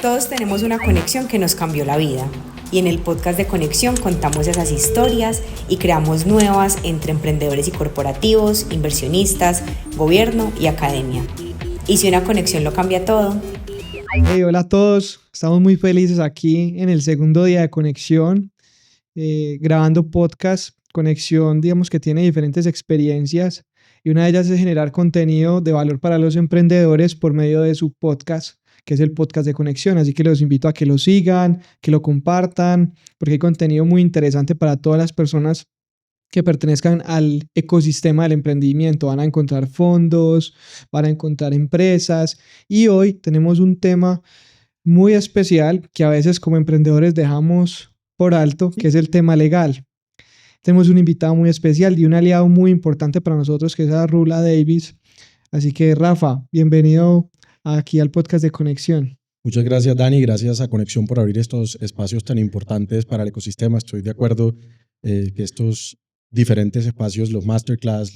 Todos tenemos una conexión que nos cambió la vida y en el podcast de Conexión contamos esas historias y creamos nuevas entre emprendedores y corporativos, inversionistas, gobierno y academia. ¿Y si una conexión lo cambia todo? Hey, hola a todos, estamos muy felices aquí en el segundo día de Conexión, grabando podcast. Conexión, digamos que tiene diferentes experiencias y una de ellas es generar contenido de valor para los emprendedores por medio de su podcast, que es el podcast de Conexión. Así que los invito a que lo sigan, que lo compartan, porque hay contenido muy interesante para todas las personas que pertenezcan al ecosistema del emprendimiento. Van a encontrar fondos, van a encontrar empresas y hoy tenemos un tema muy especial que a veces como emprendedores dejamos por alto, que es el tema legal. Tenemos un invitado muy especial y un aliado muy importante para nosotros, que es a Rula Davis. Así que, Rafa, bienvenido aquí al podcast de Conexión. Muchas gracias, Dani. Gracias a Conexión por abrir estos espacios tan importantes para el ecosistema. Estoy de acuerdo que estos diferentes espacios, los masterclass,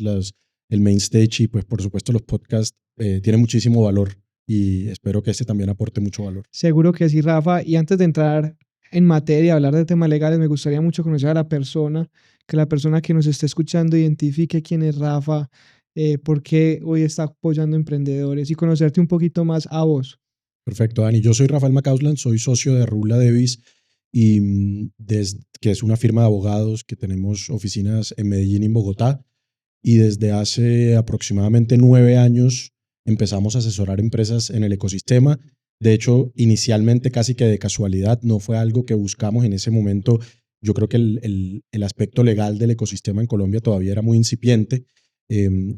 el main stage y pues por supuesto los podcasts tienen muchísimo valor y espero que este también aporte mucho valor. Seguro que sí, Rafa. Y antes de entrar en materia, hablar de temas legales, me gustaría mucho conocer a la persona, que la persona que nos esté escuchando identifique quién es Rafa, por qué hoy está apoyando emprendedores y conocerte un poquito más a vos. Perfecto, Dani. Yo soy Rafael Macausland, soy socio de Rula Davis y que es una firma de abogados que tenemos oficinas en Medellín y en Bogotá. Y desde hace aproximadamente 9 años empezamos a asesorar empresas en el ecosistema. De hecho, inicialmente casi que de casualidad, no fue algo que buscamos en ese momento. Yo creo que el aspecto legal del ecosistema en Colombia todavía era muy incipiente,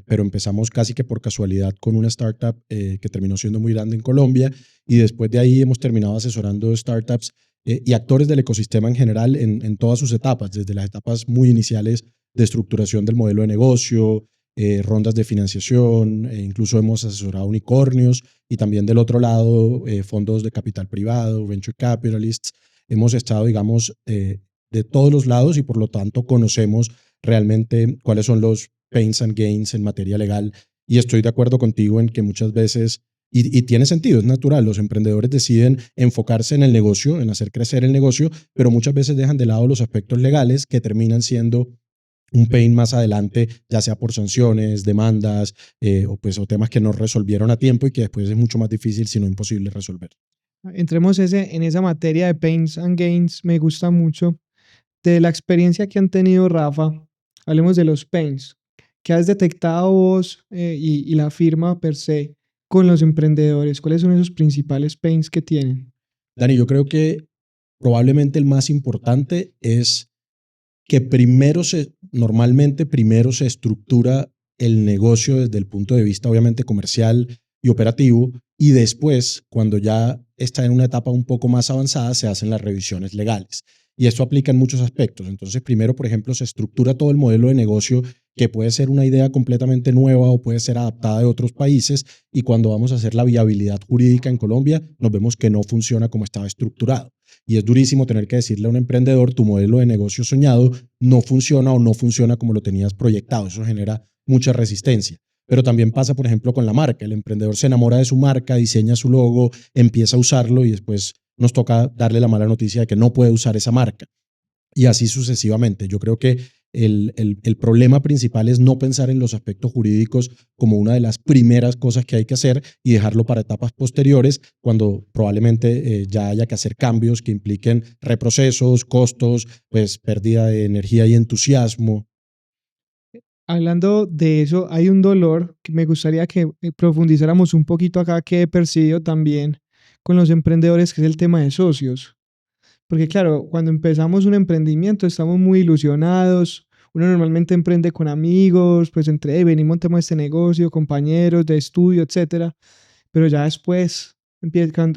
pero empezamos casi que por casualidad con una startup que terminó siendo muy grande en Colombia y después de ahí hemos terminado asesorando startups y actores del ecosistema en general en todas sus etapas, desde las etapas muy iniciales de estructuración del modelo de negocio, rondas de financiación, incluso hemos asesorado unicornios y también del otro lado fondos de capital privado, venture capitalists. Hemos estado, digamos, de todos los lados y por lo tanto conocemos realmente cuáles son los pains and gains en materia legal y estoy de acuerdo contigo en que muchas veces y tiene sentido, es natural, los emprendedores deciden enfocarse en el negocio, en hacer crecer el negocio, pero muchas veces dejan de lado los aspectos legales que terminan siendo un pain más adelante, ya sea por sanciones, demandas o temas que no resolvieron a tiempo y que después es mucho más difícil, si no imposible, resolver. Entremos en esa materia de pains and gains. Me gusta mucho de la experiencia que han tenido, Rafa. Hablemos de los pains. ¿Qué has detectado vos y la firma per se con los emprendedores? ¿Cuáles son esos principales pains que tienen? Dani, yo creo que probablemente el más importante es que normalmente primero se estructura el negocio desde el punto de vista obviamente comercial y operativo y después, cuando ya está en una etapa un poco más avanzada, se hacen las revisiones legales. Y esto aplica en muchos aspectos. Entonces, primero, por ejemplo, se estructura todo el modelo de negocio que puede ser una idea completamente nueva o puede ser adaptada de otros países y cuando vamos a hacer la viabilidad jurídica en Colombia, nos vemos que no funciona como estaba estructurado. Y es durísimo tener que decirle a un emprendedor, tu modelo de negocio soñado no funciona o no funciona como lo tenías proyectado. Eso genera mucha resistencia. Pero también pasa, por ejemplo, con la marca. El emprendedor se enamora de su marca, diseña su logo, empieza a usarlo y después nos toca darle la mala noticia de que no puede usar esa marca. Y así sucesivamente. Yo creo que el problema principal es no pensar en los aspectos jurídicos como una de las primeras cosas que hay que hacer y dejarlo para etapas posteriores cuando probablemente ya haya que hacer cambios que impliquen reprocesos, costos, pues pérdida de energía y entusiasmo. Hablando de eso, hay un dolor que me gustaría que profundizáramos un poquito acá, que he percibido también con los emprendedores, que es el tema de socios. Porque claro, cuando empezamos un emprendimiento estamos muy ilusionados. Uno normalmente emprende con amigos, pues entre, hey, venimos, montemos este negocio, compañeros de estudio, etcétera. Pero ya después,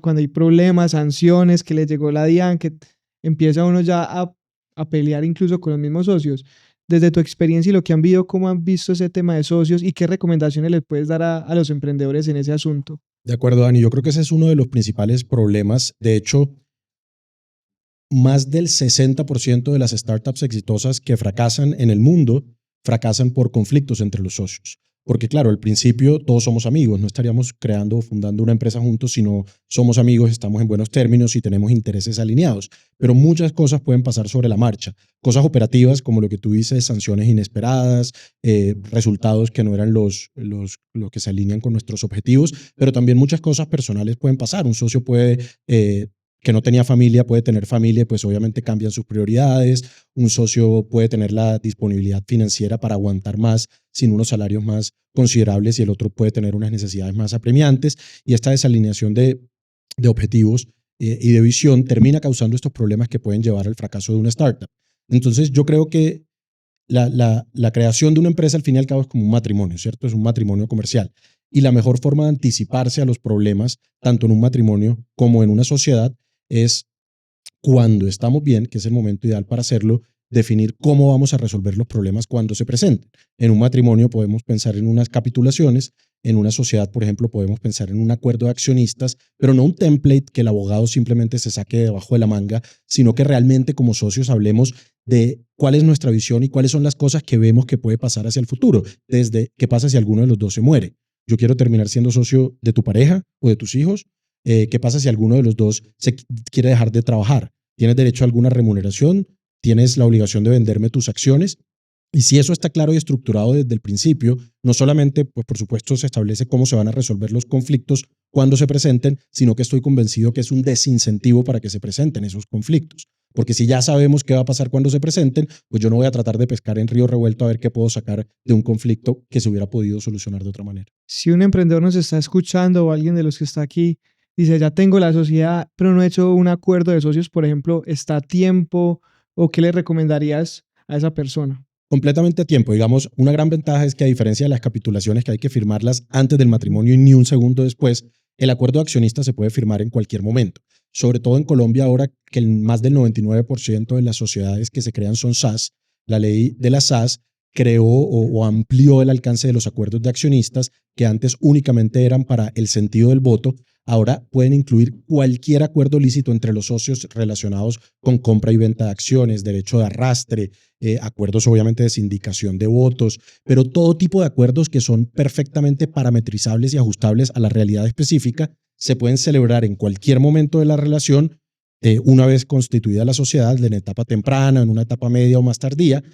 cuando hay problemas, sanciones, que le llegó la DIAN, que empieza uno ya a pelear incluso con los mismos socios. Desde tu experiencia y lo que han visto, ¿cómo han visto ese tema de socios y qué recomendaciones les puedes dar a los emprendedores en ese asunto? De acuerdo, Dani. Yo creo que ese es uno de los principales problemas. De hecho, más del 60% de las startups exitosas que fracasan en el mundo fracasan por conflictos entre los socios. Porque claro, al principio todos somos amigos, no estaríamos creando o fundando una empresa juntos si no somos amigos, estamos en buenos términos y tenemos intereses alineados. Pero muchas cosas pueden pasar sobre la marcha. Cosas operativas como lo que tú dices, sanciones inesperadas, resultados que no eran los que se alinean con nuestros objetivos, pero también muchas cosas personales pueden pasar. Un socio puede que no tenía familia, puede tener familia, pues obviamente cambian sus prioridades. Un socio puede tener la disponibilidad financiera para aguantar más sin unos salarios más considerables y el otro puede tener unas necesidades más apremiantes. Y esta desalineación de objetivos y de visión termina causando estos problemas que pueden llevar al fracaso de una startup. Entonces yo creo que la creación de una empresa al fin y al cabo es como un matrimonio, ¿cierto? Es un matrimonio comercial. Y la mejor forma de anticiparse a los problemas, tanto en un matrimonio como en una sociedad, es cuando estamos bien, que es el momento ideal para hacerlo, definir cómo vamos a resolver los problemas cuando se presenten. En un matrimonio podemos pensar en unas capitulaciones, en una sociedad, por ejemplo, podemos pensar en un acuerdo de accionistas, pero no un template que el abogado simplemente se saque debajo de la manga, sino que realmente como socios hablemos de cuál es nuestra visión y cuáles son las cosas que vemos que puede pasar hacia el futuro, desde qué pasa si alguno de los dos se muere. Yo quiero terminar siendo socio de tu pareja o de tus hijos. ¿Qué pasa si alguno de los dos se quiere dejar de trabajar? ¿Tienes derecho a alguna remuneración? ¿Tienes la obligación de venderme tus acciones? Y si eso está claro y estructurado desde el principio, no solamente, pues por supuesto, se establece cómo se van a resolver los conflictos cuando se presenten, sino que estoy convencido que es un desincentivo para que se presenten esos conflictos. Porque si ya sabemos qué va a pasar cuando se presenten, pues yo no voy a tratar de pescar en río revuelto a ver qué puedo sacar de un conflicto que se hubiera podido solucionar de otra manera. Si un emprendedor nos está escuchando o alguien de los que está aquí dice, ya tengo la sociedad, pero no he hecho un acuerdo de socios, por ejemplo, ¿está a tiempo o qué le recomendarías a esa persona? Completamente a tiempo. Digamos, una gran ventaja es que a diferencia de las capitulaciones que hay que firmarlas antes del matrimonio y ni un segundo después, el acuerdo de accionistas se puede firmar en cualquier momento. Sobre todo en Colombia ahora que más del 99% de las sociedades que se crean son SAS, la ley de las SAS creó o amplió el alcance de los acuerdos de accionistas que antes únicamente eran para el sentido del voto. Ahora pueden incluir cualquier acuerdo lícito entre los socios relacionados con compra y venta de acciones, derecho de arrastre, acuerdos obviamente de sindicación de votos, pero todo tipo de acuerdos que son perfectamente parametrizables y ajustables a la realidad específica se pueden celebrar en cualquier momento de la relación, una vez constituida la sociedad, en etapa temprana, en una etapa media o más tardía,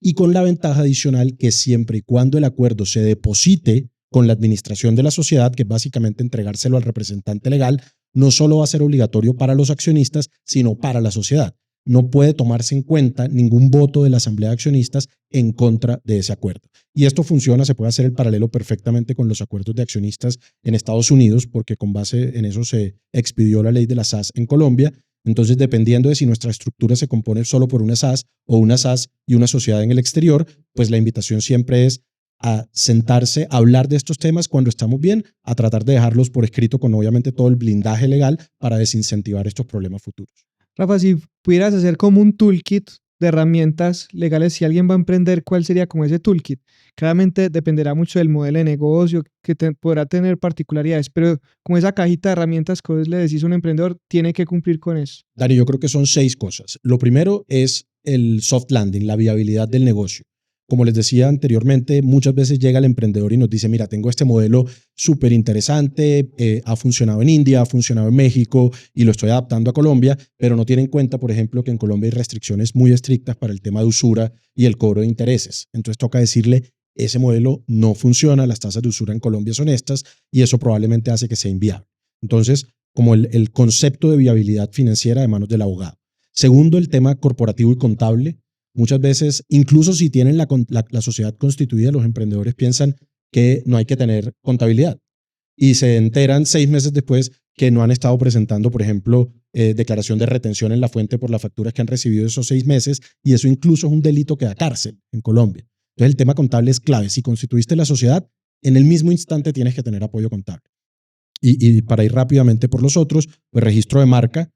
y con la ventaja adicional que siempre y cuando el acuerdo se deposite con la administración de la sociedad, que es básicamente entregárselo al representante legal, no solo va a ser obligatorio para los accionistas, sino para la sociedad. No puede tomarse en cuenta ningún voto de la asamblea de accionistas en contra de ese acuerdo. Y esto funciona, se puede hacer el paralelo perfectamente con los acuerdos de accionistas en Estados Unidos, porque con base en eso se expidió la ley de las SAS en Colombia. Entonces, dependiendo de si nuestra estructura se compone solo por una SAS o una SAS y una sociedad en el exterior, pues la invitación siempre es a sentarse, a hablar de estos temas cuando estamos bien, a tratar de dejarlos por escrito con obviamente todo el blindaje legal para desincentivar estos problemas futuros. Rafa, si pudieras hacer como un toolkit de herramientas legales, si alguien va a emprender, ¿cuál sería como ese toolkit? Claramente dependerá mucho del modelo de negocio, que podrá tener particularidades, pero como esa cajita de herramientas que vos le decís a un emprendedor, tiene que cumplir con eso. Dani, yo creo que son 6 cosas. Lo primero es el soft landing, la viabilidad del negocio. Como les decía anteriormente, muchas veces llega el emprendedor y nos dice, mira, tengo este modelo súper interesante, ha funcionado en India, ha funcionado en México y lo estoy adaptando a Colombia, pero no tiene en cuenta, por ejemplo, que en Colombia hay restricciones muy estrictas para el tema de usura y el cobro de intereses. Entonces toca decirle, ese modelo no funciona, las tasas de usura en Colombia son estas y eso probablemente hace que sea inviable. Entonces, como el concepto de viabilidad financiera de manos del abogado. Segundo, el tema corporativo y contable. Muchas veces, incluso si tienen la sociedad constituida, los emprendedores piensan que no hay que tener contabilidad y se enteran 6 meses después que no han estado presentando, por ejemplo, declaración de retención en la fuente por las facturas que han recibido esos 6 meses y eso incluso es un delito que da cárcel en Colombia. Entonces el tema contable es clave. Si constituiste la sociedad, en el mismo instante tienes que tener apoyo contable. Y para ir rápidamente por los otros, pues registro de marca,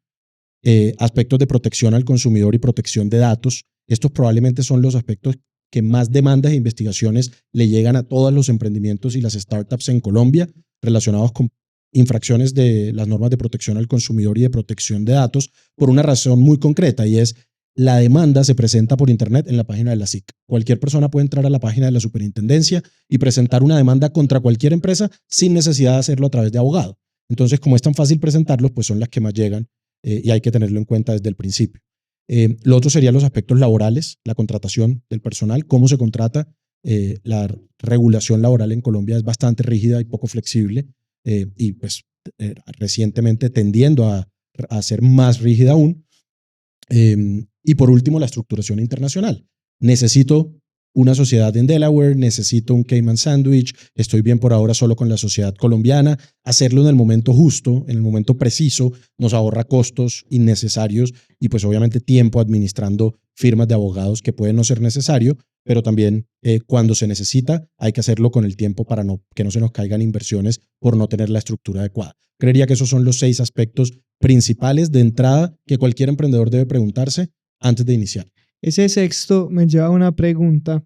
aspectos de protección al consumidor y protección de datos. Estos probablemente son los aspectos que más demandas e investigaciones le llegan a todos los emprendimientos y las startups en Colombia relacionados con infracciones de las normas de protección al consumidor y de protección de datos por una razón muy concreta y es la demanda se presenta por internet en la página de la SIC. Cualquier persona puede entrar a la página de la superintendencia y presentar una demanda contra cualquier empresa sin necesidad de hacerlo a través de abogado. Entonces, como es tan fácil presentarlos, pues son las que más llegan y hay que tenerlo en cuenta desde el principio. Lo otro serían los aspectos laborales, la contratación del personal, cómo se contrata. La regulación laboral en Colombia es bastante rígida y poco flexible y pues recientemente tendiendo a ser más rígida aún. Y por último, la estructuración internacional. Necesito una sociedad en Delaware, necesito un Cayman Sandwich, estoy bien por ahora solo con la sociedad colombiana. Hacerlo en el momento justo, en el momento preciso, nos ahorra costos innecesarios y pues obviamente tiempo administrando firmas de abogados que pueden no ser necesario, pero también cuando se necesita hay que hacerlo con el tiempo para que no se nos caigan inversiones por no tener la estructura adecuada. Creería que esos son los 6 aspectos principales de entrada que cualquier emprendedor debe preguntarse antes de iniciar. Ese sexto me lleva a una pregunta,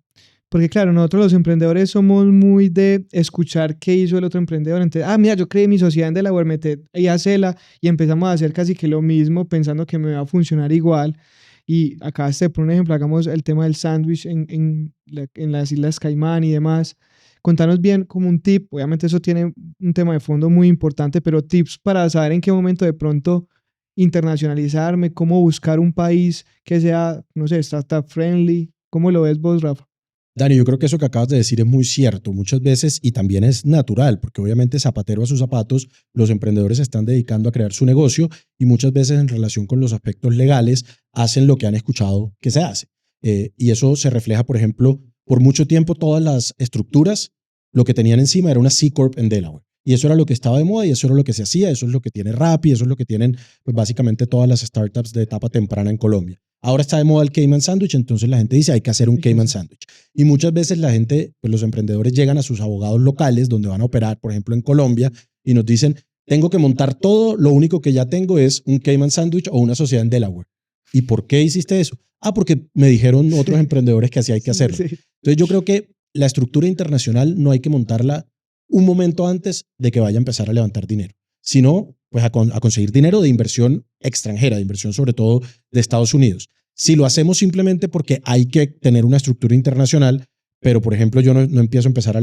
porque claro, nosotros los emprendedores somos muy de escuchar qué hizo el otro emprendedor. Entonces, mira, yo creé mi sociedad en Delaware, meté y hacela, y empezamos a hacer casi que lo mismo, pensando que me va a funcionar igual. Y acá, por un ejemplo, hagamos el tema del sándwich en las Islas Caimán y demás. Contanos bien como un tip, obviamente eso tiene un tema de fondo muy importante, pero tips para saber en qué momento de pronto internacionalizarme, cómo buscar un país que sea, no sé, startup friendly. ¿Cómo lo ves vos, Rafa? Dani, yo creo que eso que acabas de decir es muy cierto muchas veces y también es natural, porque obviamente zapatero a sus zapatos, los emprendedores se están dedicando a crear su negocio y muchas veces en relación con los aspectos legales hacen lo que han escuchado que se hace. Y eso se refleja, por ejemplo, por mucho tiempo todas las estructuras, lo que tenían encima era una C Corp en Delaware. Y eso era lo que estaba de moda y eso era lo que se hacía, eso es lo que tiene Rappi, eso es lo que tienen pues, básicamente todas las startups de etapa temprana en Colombia. Ahora está de moda el Cayman Sandwich, entonces la gente dice hay que hacer un Cayman Sandwich. Y muchas veces la gente, pues los emprendedores llegan a sus abogados locales donde van a operar, por ejemplo en Colombia, y nos dicen, tengo que montar todo, lo único que ya tengo es un Cayman Sandwich o una sociedad en Delaware. ¿Y por qué hiciste eso? Porque me dijeron otros emprendedores que así hay que hacerlo. Sí. Entonces yo creo que la estructura internacional no hay que montarla un momento antes de que vaya a empezar a levantar dinero, sino pues a conseguir dinero de inversión extranjera, de inversión sobre todo de Estados Unidos. Si lo hacemos simplemente porque hay que tener una estructura internacional, pero por ejemplo yo no pienso empezar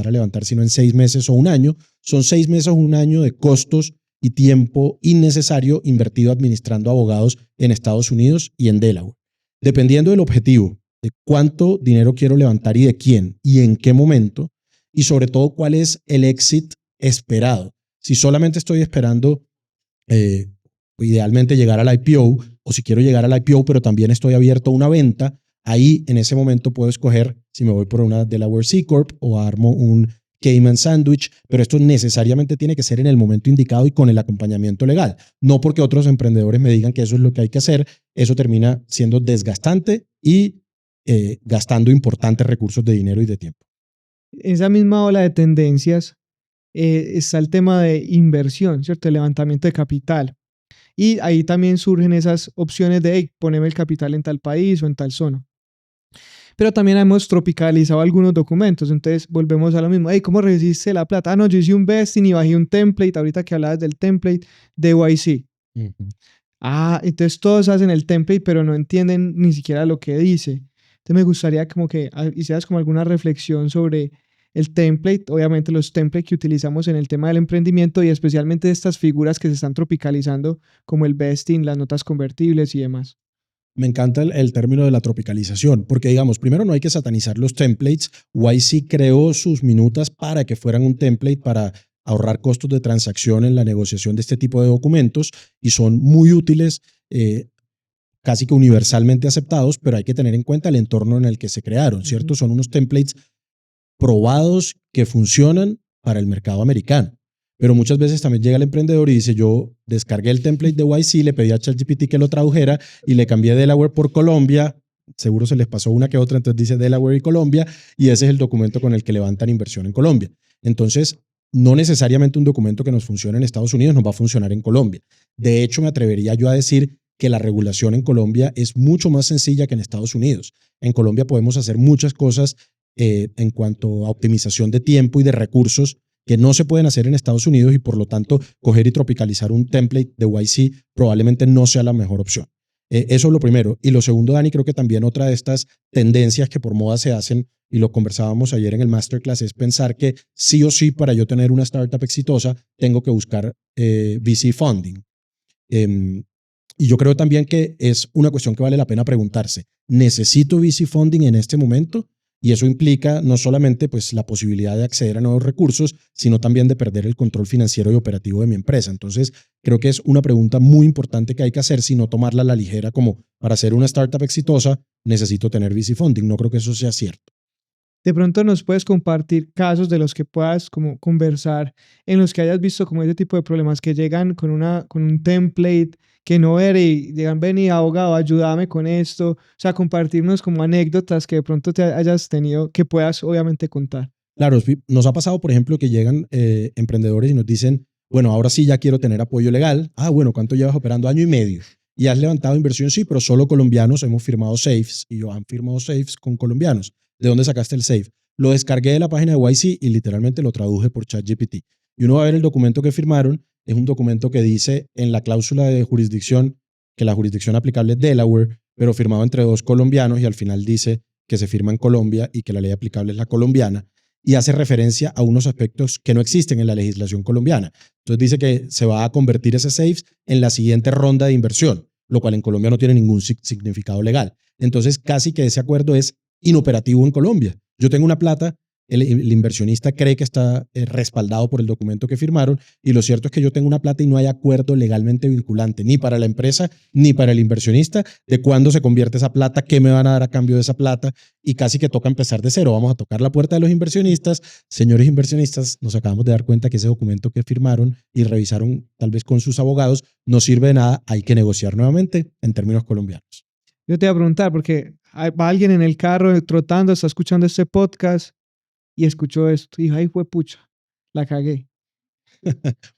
a levantar sino en 6 meses o un año, son 6 meses o un año de costos y tiempo innecesario invertido administrando abogados en Estados Unidos y en Delaware. Dependiendo del objetivo, de cuánto dinero quiero levantar y de quién y en qué momento, y sobre todo cuál es el exit esperado. Si solamente estoy esperando idealmente llegar al IPO, o si quiero llegar al IPO pero también estoy abierto a una venta, ahí en ese momento puedo escoger si me voy por una Delaware C Corp o armo un Cayman Sandwich, pero esto necesariamente tiene que ser en el momento indicado y con el acompañamiento legal. No porque otros emprendedores me digan que eso es lo que hay que hacer, eso termina siendo desgastante y gastando importantes recursos de dinero y de tiempo. En esa misma ola de tendencias está el tema de inversión, ¿cierto? El levantamiento de capital. Y ahí también surgen esas opciones de, hey, poneme el capital en tal país o en tal zona. Pero también hemos tropicalizado algunos documentos, entonces volvemos a lo mismo. Hey, ¿cómo recibiste la plata? No, yo hice un vesting y bajé un template, ahorita que hablabas del template de YC. Uh-huh. Entonces todos hacen el template, pero no entienden ni siquiera lo que dice. Entonces me gustaría como que hicieras como alguna reflexión sobre el template, obviamente los templates que utilizamos en el tema del emprendimiento y especialmente estas figuras que se están tropicalizando como el vesting, las notas convertibles y demás. Me encanta el término de la tropicalización, porque digamos, primero no hay que satanizar los templates. YC creó sus minutas para que fueran un template para ahorrar costos de transacción en la negociación de este tipo de documentos y son muy útiles, casi que universalmente aceptados, pero hay que tener en cuenta el entorno en el que se crearon, ¿cierto? Son unos templates probados que funcionan para el mercado americano. Pero muchas veces también llega el emprendedor y dice, yo descargué el template de YC, le pedí a ChatGPT que lo tradujera y le cambié Delaware por Colombia. Seguro se les pasó una que otra, entonces dice Delaware y Colombia y ese es el documento con el que levantan inversión en Colombia. Entonces, no necesariamente un documento que nos funcione en Estados Unidos nos va a funcionar en Colombia. De hecho, me atrevería yo a decir que la regulación en Colombia es mucho más sencilla que en Estados Unidos. En Colombia podemos hacer muchas cosas en cuanto a optimización de tiempo y de recursos que no se pueden hacer en Estados Unidos y por lo tanto coger y tropicalizar un template de YC probablemente no sea la mejor opción. Eso es lo primero. Y lo segundo, Dani, creo que también otra de estas tendencias que por moda se hacen, y lo conversábamos ayer en el Masterclass, es pensar que sí o sí para yo tener una startup exitosa tengo que buscar VC funding. Y yo creo también que es una cuestión que vale la pena preguntarse. ¿Necesito VC funding en este momento? Y eso implica no solamente pues, la posibilidad de acceder a nuevos recursos, sino también de perder el control financiero y operativo de mi empresa. Entonces, creo que es una pregunta muy importante que hay que hacer, si no tomarla a la ligera como para ser una startup exitosa, necesito tener VC funding. No creo que eso sea cierto. De pronto nos puedes compartir casos de los que puedas como conversar, en los que hayas visto como ese tipo de problemas que llegan con un template que no era y llegan, vení abogado, ayúdame con esto, o sea, compartirnos como anécdotas que de pronto te hayas tenido, que puedas obviamente contar. Claro, nos ha pasado, por ejemplo, que llegan emprendedores y nos dicen, bueno, ahora sí ya quiero tener apoyo legal. Ah, bueno, ¿cuánto llevas operando? 1 año y medio. ¿Y has levantado inversión? Sí, pero solo colombianos. Hemos firmado safes y yo han firmado safes con colombianos. ¿De dónde sacaste el safe? Lo descargué de la página de YC y literalmente lo traduje por ChatGPT. Y uno va a ver el documento que firmaron. Es un documento que dice en la cláusula de jurisdicción que la jurisdicción aplicable es Delaware, pero firmado entre 2 colombianos, y al final dice que se firma en Colombia y que la ley aplicable es la colombiana, y hace referencia a unos aspectos que no existen en la legislación colombiana. Entonces dice que se va a convertir ese safe en la siguiente ronda de inversión, lo cual en Colombia no tiene ningún significado legal. Entonces casi que ese acuerdo es inoperativo en Colombia. Yo tengo una plata, el inversionista cree que está respaldado por el documento que firmaron, y lo cierto es que yo tengo una plata y no hay acuerdo legalmente vinculante ni para la empresa ni para el inversionista de cuándo se convierte esa plata, qué me van a dar a cambio de esa plata, y casi que toca empezar de cero. Vamos a tocar la puerta de los inversionistas. Señores inversionistas, nos acabamos de dar cuenta que ese documento que firmaron y revisaron tal vez con sus abogados no sirve de nada, hay que negociar nuevamente en términos colombianos. Yo te voy a preguntar, porque va alguien en el carro trotando, está escuchando este podcast y escuchó esto y dijo, ay, fue pucha, la cagué.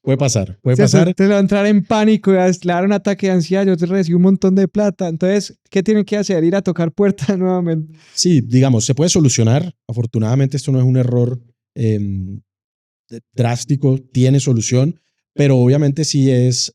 Puede pasar, puede O sea, pasar. te va a entrar en pánico, le va a dar un ataque de ansiedad, yo te recibí un montón de plata. Entonces, ¿qué tienen que hacer? Ir a tocar puertas nuevamente. Sí, digamos, se puede solucionar. Afortunadamente esto no es un error drástico, tiene solución, pero obviamente sí es,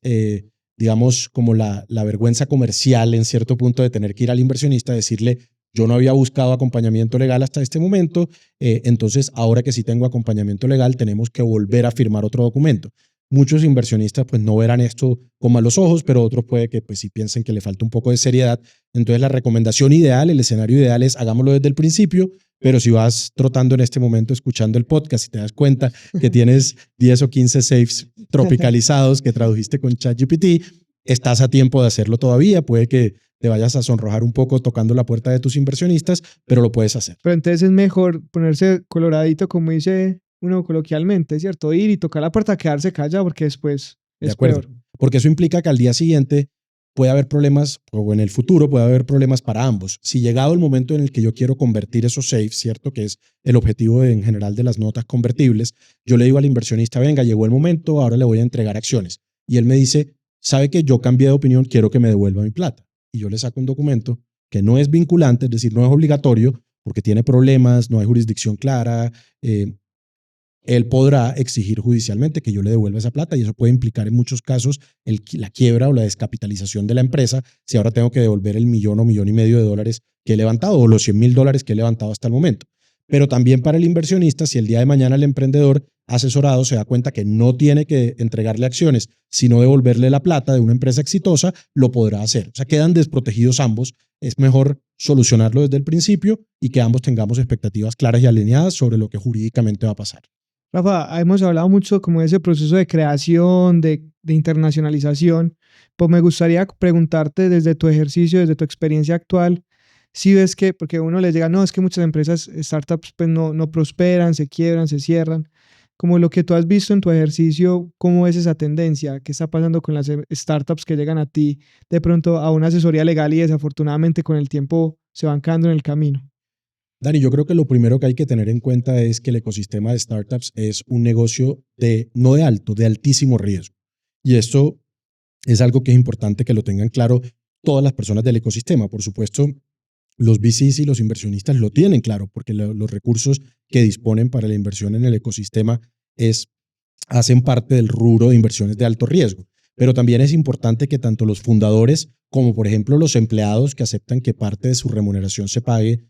digamos, como la vergüenza comercial en cierto punto de tener que ir al inversionista a decirle, yo no había buscado acompañamiento legal hasta este momento, entonces ahora que sí tengo acompañamiento legal tenemos que volver a firmar otro documento. Muchos inversionistas pues no verán esto con malos ojos, pero otros puede que pues sí piensen que le falta un poco de seriedad. Entonces la recomendación ideal, el escenario ideal es hagámoslo desde el principio, pero si vas trotando en este momento escuchando el podcast y te das cuenta que tienes 10 o 15 safes tropicalizados que tradujiste con ChatGPT, estás a tiempo de hacerlo todavía. Puede que te vayas a sonrojar un poco tocando la puerta de tus inversionistas, pero lo puedes hacer. Pero entonces es mejor ponerse coloradito, como dice uno coloquialmente, ¿cierto? Ir y tocar la puerta, quedarse callado, porque después es peor. Porque eso implica que al día siguiente puede haber problemas, o en el futuro puede haber problemas para ambos. Si llegado el momento en el que yo quiero convertir esos safes, ¿cierto? Que es el objetivo en general de las notas convertibles, yo le digo al inversionista, venga, llegó el momento, ahora le voy a entregar acciones. Y él me dice, ¿sabe que yo cambié de opinión? Quiero que me devuelva mi plata. Y yo le saco un documento que no es vinculante, es decir, no es obligatorio, porque tiene problemas, no hay jurisdicción clara. Él podrá exigir judicialmente que yo le devuelva esa plata, y eso puede implicar en muchos casos la quiebra o la descapitalización de la empresa si ahora tengo que devolver el $1 o $1.5 millones que he levantado, o los $100.000 que he levantado hasta el momento. Pero también para el inversionista, si el día de mañana el emprendedor asesorado se da cuenta que no tiene que entregarle acciones, sino devolverle la plata de una empresa exitosa, lo podrá hacer. O sea, quedan desprotegidos ambos. Es mejor solucionarlo desde el principio y que ambos tengamos expectativas claras y alineadas sobre lo que jurídicamente va a pasar. Rafa, hemos hablado mucho como de ese proceso de creación, de internacionalización. Pues me gustaría preguntarte desde tu ejercicio, desde tu experiencia actual, si ves que, porque a uno le llega, no, es que muchas empresas, startups, pues no prosperan, se quiebran, se cierran. Como lo que tú has visto en tu ejercicio, ¿cómo es esa tendencia? ¿Qué está pasando con las startups que llegan a ti de pronto a una asesoría legal y desafortunadamente con el tiempo se van quedando en el camino? Dani, yo creo que lo primero que hay que tener en cuenta es que el ecosistema de startups es un negocio no de alto, de altísimo riesgo. Y esto es algo que es importante que lo tengan claro todas las personas del ecosistema. Por supuesto, los VCs y los inversionistas lo tienen claro, porque los recursos que disponen para la inversión en el ecosistema hacen parte del rubro de inversiones de alto riesgo. pero también es importante que tanto los fundadores como, por ejemplo, los empleados que aceptan que parte de su remuneración se pague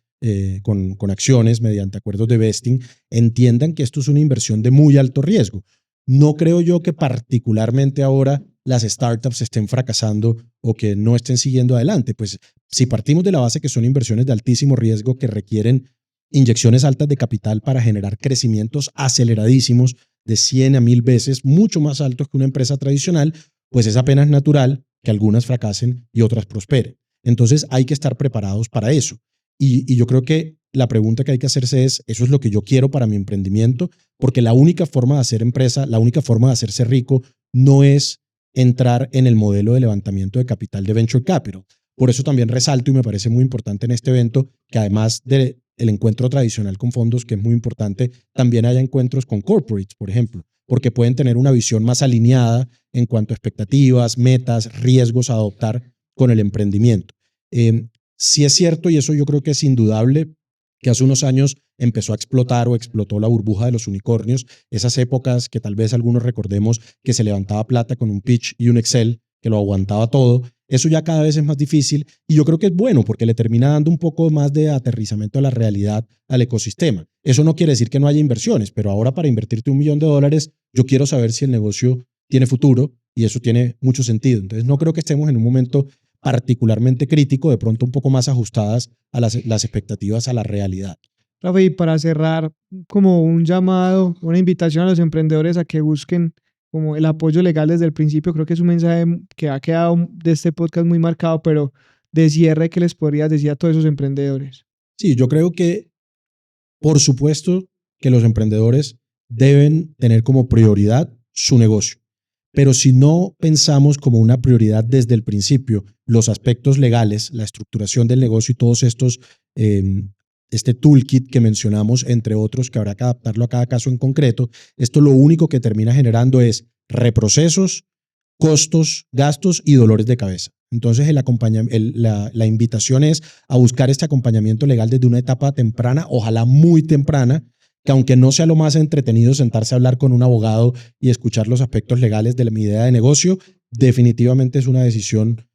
con acciones mediante acuerdos de vesting, entiendan que esto es una inversión de muy alto riesgo. No creo yo que particularmente ahora las startups estén fracasando o que no estén siguiendo adelante. Pues si partimos de la base que son inversiones de altísimo riesgo que requieren inyecciones altas de capital para generar crecimientos aceleradísimos de 100 a 1000 veces, mucho más altos que una empresa tradicional, pues es apenas natural que algunas fracasen y otras prosperen. Entonces hay que estar preparados para eso. Y yo creo que la pregunta que hay que hacerse es, ¿eso es lo que yo quiero para mi emprendimiento? Porque la única forma de hacer empresa, la única forma de hacerse rico no es entrar en el modelo de levantamiento de capital de Venture Capital. Por eso también resalto y me parece muy importante en este evento que además del encuentro tradicional con fondos, que es muy importante, también haya encuentros con corporates, por ejemplo, porque pueden tener una visión más alineada en cuanto a expectativas, metas, riesgos a adoptar con el emprendimiento. Sí es cierto, y eso yo creo que es indudable, que hace unos años empezó a explotar o explotó la burbuja de los unicornios, esas épocas que tal vez algunos recordemos que se levantaba plata con un pitch y un Excel que lo aguantaba todo. Eso ya cada vez es más difícil y yo creo que es bueno porque le termina dando un poco más de aterrizamiento a la realidad, al ecosistema. Eso no quiere decir que no haya inversiones, pero ahora para invertirte $1 millón, yo quiero saber si el negocio tiene futuro y eso tiene mucho sentido. Entonces no creo que estemos en un momento particularmente crítico, de pronto un poco más ajustadas a las expectativas a la realidad. Rafa, y para cerrar, como un llamado, una invitación a los emprendedores a que busquen como el apoyo legal desde el principio, creo que es un mensaje que ha quedado de este podcast muy marcado, pero de cierre, ¿qué les podrías decir a todos esos emprendedores? Sí, yo creo que, por supuesto, que los emprendedores deben tener como prioridad su negocio. Pero si no pensamos como una prioridad desde el principio los aspectos legales, la estructuración del negocio y todos estos, este toolkit que mencionamos, entre otros, que habrá que adaptarlo a cada caso en concreto, esto lo único que termina generando es reprocesos, costos, gastos y dolores de cabeza. Entonces la invitación es a buscar este acompañamiento legal desde una etapa temprana, ojalá muy temprana, que aunque no sea lo más entretenido sentarse a hablar con un abogado y escuchar los aspectos legales de mi idea de negocio, definitivamente es una decisión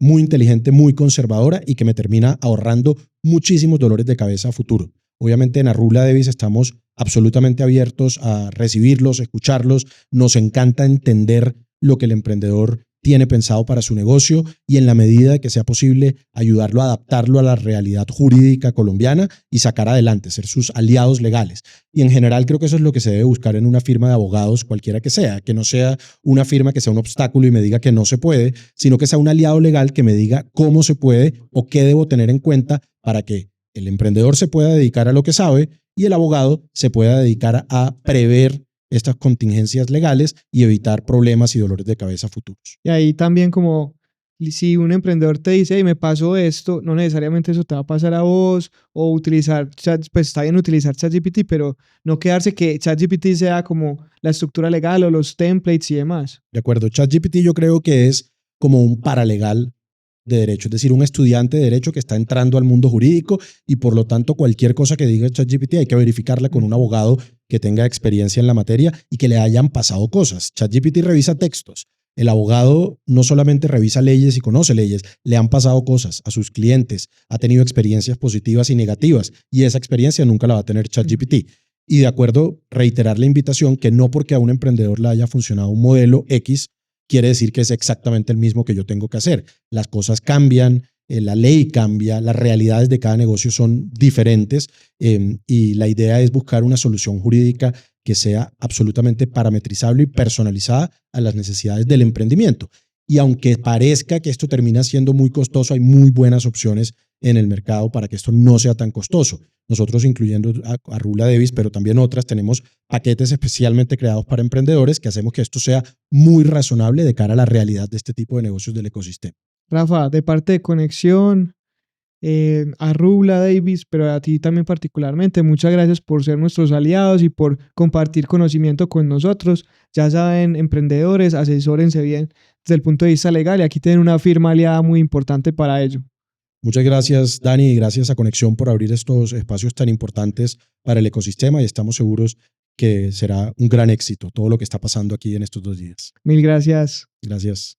muy inteligente, muy conservadora y que me termina ahorrando muchísimos dolores de cabeza a futuro. Obviamente en Arrula Davis estamos absolutamente abiertos a recibirlos, escucharlos. Nos encanta entender lo que el emprendedor tiene pensado para su negocio y en la medida que sea posible ayudarlo a adaptarlo a la realidad jurídica colombiana y sacar adelante, ser sus aliados legales. Y en general creo que eso es lo que se debe buscar en una firma de abogados, cualquiera que no sea una firma que sea un obstáculo y me diga que no se puede, sino que sea un aliado legal que me diga cómo se puede o qué debo tener en cuenta para que el emprendedor se pueda dedicar a lo que sabe y el abogado se pueda dedicar a prever estas contingencias legales y evitar problemas y dolores de cabeza futuros. Y ahí también como si un emprendedor te dice, hey, me pasó esto, no necesariamente eso te va a pasar a vos, o utilizar, pues está bien utilizar ChatGPT, pero no quedarse que ChatGPT sea como la estructura legal o los templates y demás. De acuerdo, ChatGPT yo creo que es como un paralegal de derecho, es decir, un estudiante de derecho que está entrando al mundo jurídico y por lo tanto cualquier cosa que diga ChatGPT hay que verificarla con un abogado que tenga experiencia en la materia y que le hayan pasado cosas. ChatGPT revisa textos. El abogado no solamente revisa leyes y conoce leyes, le han pasado cosas a sus clientes, ha tenido experiencias positivas y negativas y esa experiencia nunca la va a tener ChatGPT. Y de acuerdo, reiterar la invitación que no porque a un emprendedor le haya funcionado un modelo X, quiere decir que es exactamente el mismo que yo tengo que hacer. Las cosas cambian, la ley cambia, las realidades de cada negocio son diferentes y la idea es buscar una solución jurídica que sea absolutamente parametrizable y personalizada a las necesidades del emprendimiento. Y aunque parezca que esto termina siendo muy costoso, hay muy buenas opciones en el mercado para que esto no sea tan costoso. Nosotros, incluyendo a Arrula Davis, pero también otras, tenemos paquetes especialmente creados para emprendedores que hacemos que esto sea muy razonable de cara a la realidad de este tipo de negocios del ecosistema. Rafa, de parte de Conexión, a Arrula Davis, pero a ti también particularmente, muchas gracias por ser nuestros aliados y por compartir conocimiento con nosotros. Ya saben, emprendedores, asesórense bien desde el punto de vista legal y aquí tienen una firma aliada muy importante para ello. Muchas gracias, Dani, y gracias a Conexión por abrir estos espacios tan importantes para el ecosistema y estamos seguros que será un gran éxito todo lo que está pasando aquí en estos 2 días. Mil gracias. Gracias.